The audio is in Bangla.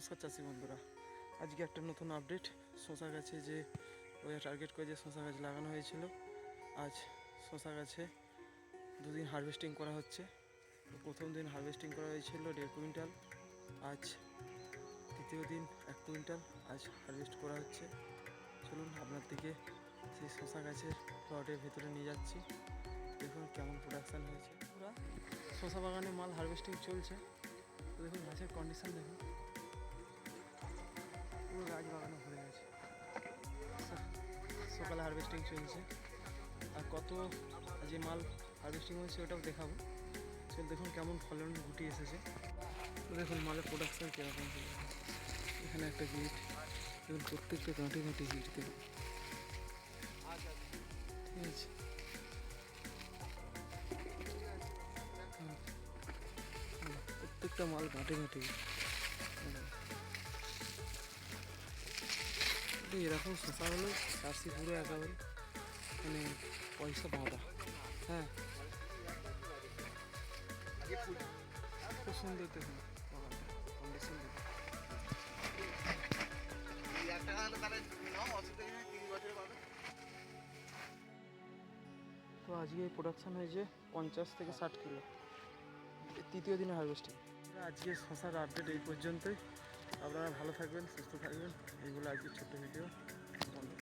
নমস্কার চাষি বন্ধুরা, আজকে একটা নতুন আপডেট। শশা গাছে যে ওই টার্গেট করে যে শশা গাছ লাগানো হয়েছিল, আজ শশা গাছে দুদিন হারভেস্টিং করা হচ্ছে। তো প্রথম দিন হারভেস্টিং করা হয়েছিল 1.5 কুইন্টাল, আজ দ্বিতীয় দিন 1 কুইন্টাল আজ হারভেস্ট করা হচ্ছে। চলুন আপনার দিকে সেই শশা গাছের প্লটের ভেতরে নিয়ে যাচ্ছি, দেখুন কেমন প্রোডাকশান হয়েছে। পুরা শশা বাগানে মাল হারভেস্টিং চলছে। তো দেখুন গাছের কন্ডিশন দেখুন, পুরো গাছ বাগানে ভরে গেছে। সকালে হারভেস্টিং চলছে, আর কত যে মাল হারভেস্টিং হয়েছে ওটাও দেখাবো। চল দেখুন কেমন ফলন গুটি এসেছে। তো দেখুন মালের প্রোডাকশান কীরকম ছিল। এখানে একটা গিট দেখুন, প্রত্যেকটা গাঁটে গাঁটে গিট দেখুন, ঠিক আছে। প্রত্যেকটা মাল গাঁটে গাঁটে এরকম শশা হলো চাষি পুরো একেবারে মানে পয়সা বাঁধা। হ্যাঁ, খুব সুন্দর দেখুন কন্ডিশন দেখুন। তো আজকে প্রোডাকশান হয়েছে 50 থেকে 60 কিলো, তৃতীয় দিনে হারভেস্টিং। আজকে শশার আপডেট এই পর্যন্তই। আপনারা ভালো থাকবেন, সুস্থ থাকবেন। এইগুলো আজকে ছোট্ট ভিডিও।